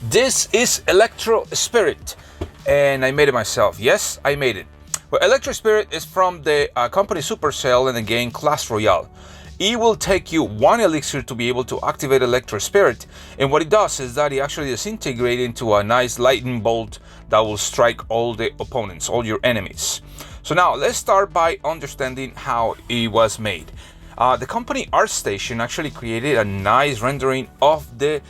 This is Electro Spirit, and I made it myself. Yes, I made it. Well, Electro Spirit is from the company Supercell in the game Clash Royale. It will take you one elixir to be able to activate Electro Spirit, and what it does is that it actually disintegrates into a nice lightning bolt that will strike all the opponents, all your enemies. So now let's start by understanding how it was made. The company ArtStation actually created a nice rendering of the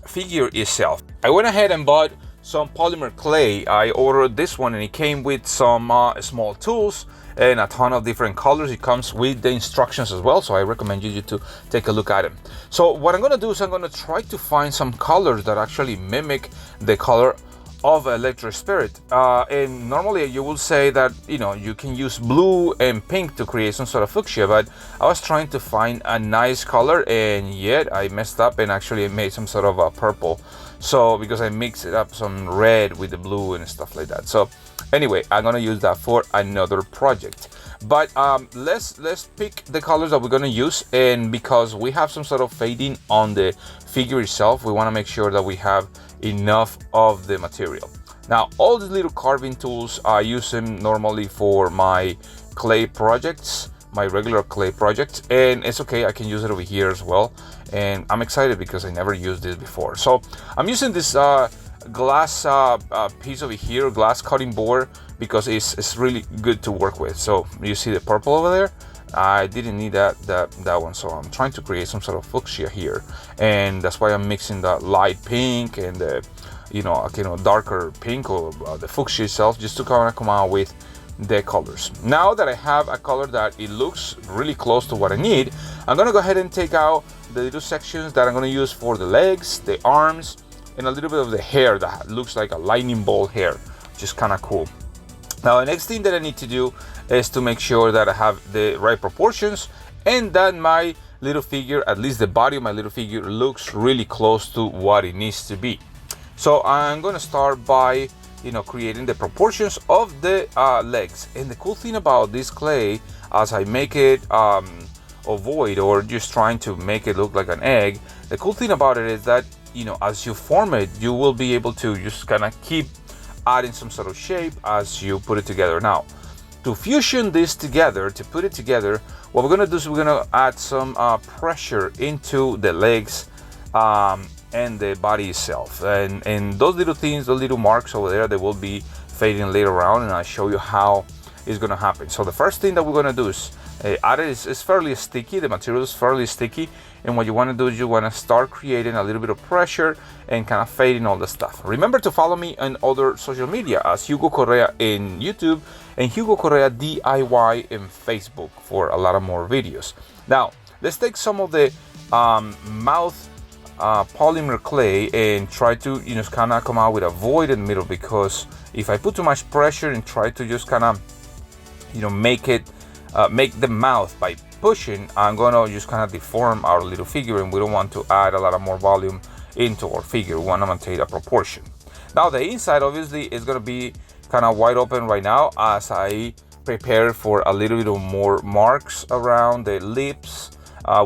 figure itself. I went ahead and bought some polymer clay. I ordered this one and it came with some small tools and a ton of different colors. It comes with the instructions as well, so I recommend you to take a look at them. So what I'm going to do is I'm going to try to find some colors that actually mimic the color of Electro Spirit, and normally you will say that you can use blue and pink to create some sort of fuchsia, but I was trying to find a nice color and yet I messed up and actually made some sort of a purple. So because I mixed it up some red with the blue and stuff like that. So anyway, I'm gonna use that for another project. But let's pick the colors that we're gonna use, and because we have some sort of fading on the figure itself, we want to make sure that we have enough of the material. Now all these little carving tools I use them normally for my clay projects, my regular clay projects, and it's okay, I can use it over here as well. And I'm excited because I never used this before. So I'm using this glass piece over here, glass cutting board, because it's really good to work with. So you see the purple over there, I didn't need that one, so I'm trying to create some sort of fuchsia here, and that's why I'm mixing the light pink and the darker pink, or the fuchsia itself, just to kind of come out with the colors. Now that I have a color that it looks really close to what I need, I'm gonna go ahead and take out the little sections that I'm gonna use for the legs, the arms, and a little bit of the hair that looks like a lightning bolt hair, which is kind of cool. Now the next thing that I need to do is to make sure that I have the right proportions and that my little figure, at least the body of my little figure, looks really close to what it needs to be. So I'm going to start by creating the proportions of the legs. And the cool thing about this clay, as I make it ovoid, or just trying to make it look like an egg, the cool thing about it is that as you form it, you will be able to just kind of keep adding some sort of shape as you put it together. Now to fusion this together, to put it together, what we're going to do is we're going to add some pressure into the legs and the body itself, and those little things, those little marks over there, they will be fading later on, and I'll show you how it's going to happen. So the first thing that we're going to do is add it. It's fairly sticky, the material is fairly sticky, and what you want to do is you want to start creating a little bit of pressure and kind of fading all the stuff. Remember to follow me on other social media as Hugo Correa in YouTube and Hugo Correa DIY in Facebook for a lot of more videos. Now let's take some of the mouth polymer clay and try to kind of come out with a void in the middle, because if I put too much pressure and try to just kind of make the mouth by pushing, I'm gonna just kind of deform our little figure, and we don't want to add a lot of more volume into our figure. We want to maintain a proportion. Now the inside obviously is going to be kind of wide open right now as I prepare for a little bit of more marks around the lips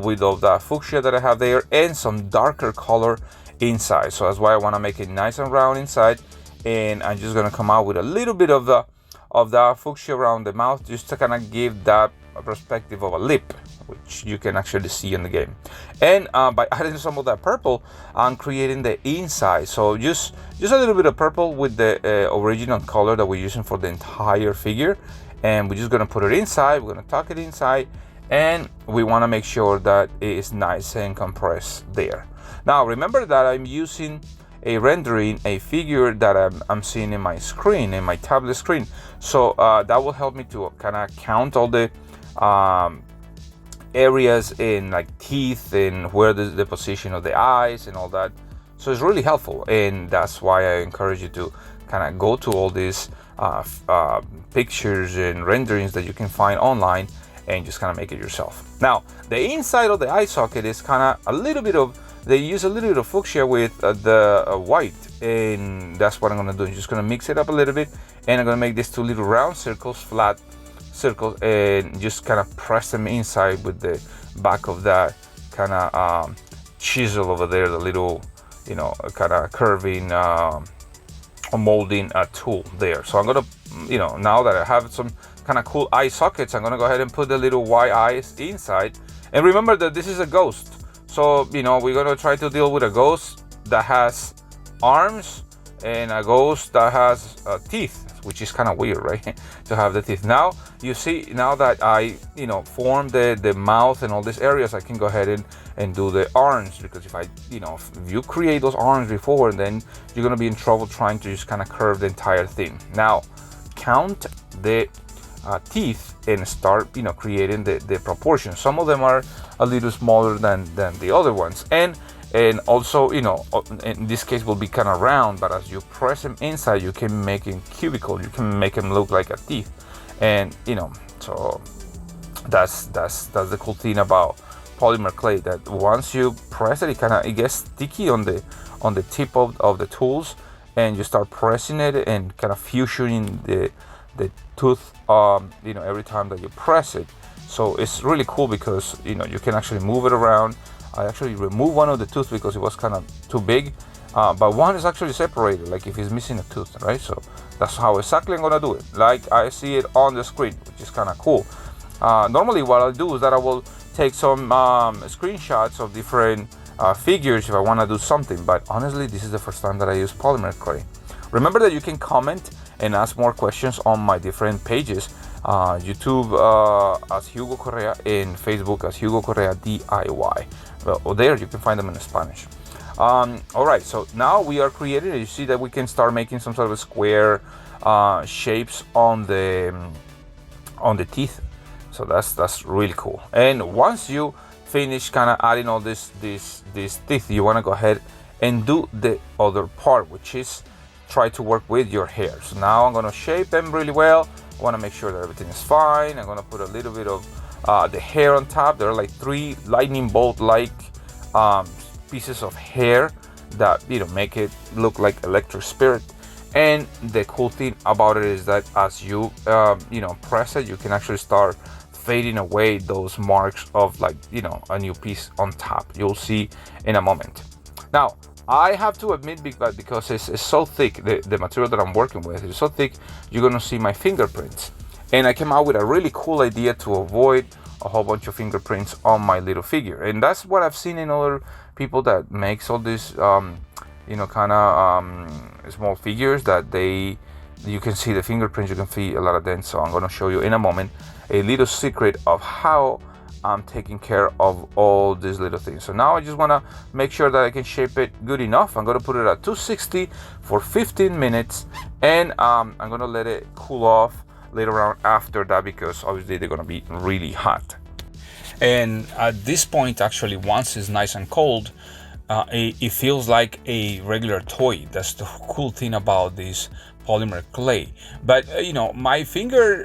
with all the fuchsia that I have there, and some darker color inside. So that's why I want to make it nice and round inside, and I'm just going to come out with a little bit of the fuchsia around the mouth, just to kind of give that perspective of a lip, which you can actually see in the game. And by adding some of that purple, I'm creating the inside. So just a little bit of purple with the original color that we're using for the entire figure, and we're just going to put it inside. We're going to tuck it inside, and we want to make sure that it is nice and compressed there. Now remember that I'm using a rendering, a figure that I'm seeing in my screen, in my tablet screen. So that will help me to kind of count all the areas in like teeth and where the position of the eyes and all that. So it's really helpful, and that's why I encourage you to kind of go to all these pictures and renderings that you can find online and just kind of make it yourself. Now the inside of the eye socket is kind of a little bit of, they use a little bit of fuchsia with the white, and that's what I'm going to do. I'm just going to mix it up a little bit, and I'm going to make these two little round circles, flat circles, and just kind of press them inside with the back of that kind of chisel over there, the little you know, kind of curving or molding a tool there. So I'm gonna, you know, now that I have some kind of cool eye sockets, I'm gonna go ahead and put the little Y eyes inside. And remember that this is a ghost, so you know, we're gonna try to deal with a ghost that has arms and a ghost that has teeth, which is kind of weird, right? To have the teeth. Now you see, now that I, you know, form the mouth and all these areas, I can go ahead and do the arms, because if I, you know, if you create those arms before, then you're gonna be in trouble trying to just kind of curve the entire thing. Now count the teeth and start, you know, creating the proportions. Some of them are a little smaller than the other ones, and also, you know, in this case will be kind of round, but as you press them inside, you can make them cubical, you can make them look like a teeth. And you know, so that's the cool thing about polymer clay, that once you press it, it gets sticky on the tip of the tools, and you start pressing it and kind of fusioning the tooth, you know, every time that you press it. So it's really cool because, you know, you can actually move it around. I actually removed one of the tooth because it was kind of too big, but one is actually separated, like if it's missing a tooth, right? So that's how exactly I'm gonna do it, like I see it on the screen, which is kind of cool. Normally what I'll do is that I will take some screenshots of different figures if I want to do something, but honestly this is the first time that I use polymer clay. Remember that you can comment and ask more questions on my different pages, YouTube as Hugo Correa, and Facebook as Hugo Correa DIY. Well, there you can find them in Spanish. All right, so now we are creating, you see that we can start making some sort of square shapes on the teeth. So that's really cool. And once you finish kind of adding all these teeth, you want to go ahead and do the other part, which is try to work with your hair. So now I'm going to shape them really well. I want to make sure that everything is fine. I'm going to put a little bit of the hair on top. There are like 3 lightning bolt like pieces of hair that, you know, make it look like Electro Spirit. And the cool thing about it is that as you you know, press it, you can actually start fading away those marks of, like, you know, a new piece on top. You'll see in a moment. Now I have to admit, because it's so thick, the material that I'm working with is so thick, you're gonna see my fingerprints. And I came out with a really cool idea to avoid a whole bunch of fingerprints on my little figure. And that's what I've seen in other people that makes all these you know, kind of small figures, that you can see the fingerprints, you can see a lot of dents. So I'm gonna show you in a moment a little secret of how I'm taking care of all these little things. So now I just want to make sure that I can shape it good enough. I'm going to put it at 260 for 15 minutes, and I'm going to let it cool off later on after that, because obviously they're going to be really hot. And at this point, actually, once it's nice and cold, it feels like a regular toy. That's the cool thing about this polymer clay. But you know, my finger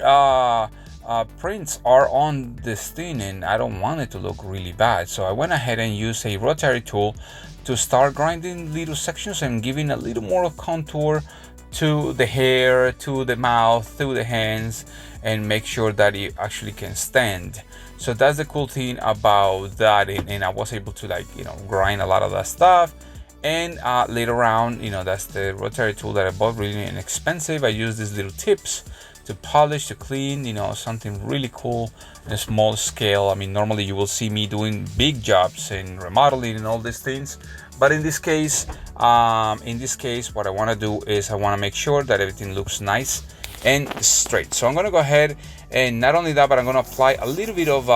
prints are on this thing, and I don't want it to look really bad. So I went ahead and used a rotary tool to start grinding little sections and giving a little more contour to the hair, to the mouth, to the hands, and make sure that it actually can stand. So that's the cool thing about that. And I was able to, like, you know, grind a lot of that stuff. And later on, you know, that's the rotary tool that I bought, really inexpensive. I use these little tips to polish, to clean, you know, something really cool in a small scale. I mean, normally you will see me doing big jobs and remodeling and all these things, but in this case, what I want to do is I want to make sure that everything looks nice and straight. So I'm going to go ahead, and not only that, but I'm going to apply a little bit of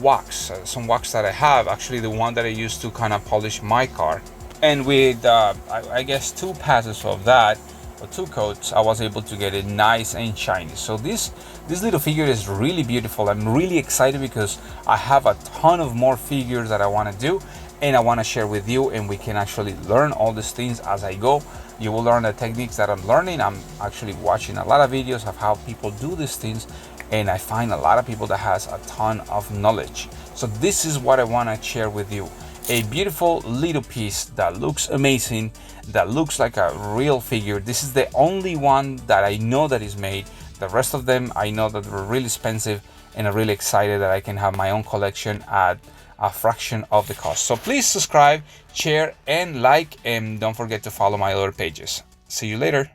wax, some wax that I have, actually the one that I used to kind of polish my car. And with I guess 2 passes of that, or 2 coats, I was able to get it nice and shiny. So this little figure is really beautiful. I'm really excited because I have a ton of more figures that I want to do, and I want to share with you, and we can actually learn all these things as I go. You will learn the techniques that I'm learning. I'm actually watching a lot of videos of how people do these things, and I find a lot of people that has a ton of knowledge. So this is what I want to share with you. A beautiful little piece that looks amazing, that looks like a real figure. This is the only one that I know that is made. The rest of them I know that they're really expensive, and I'm really excited that I can have my own collection at a fraction of the cost. So please subscribe, share, and like, and don't forget to follow my other pages. See you later.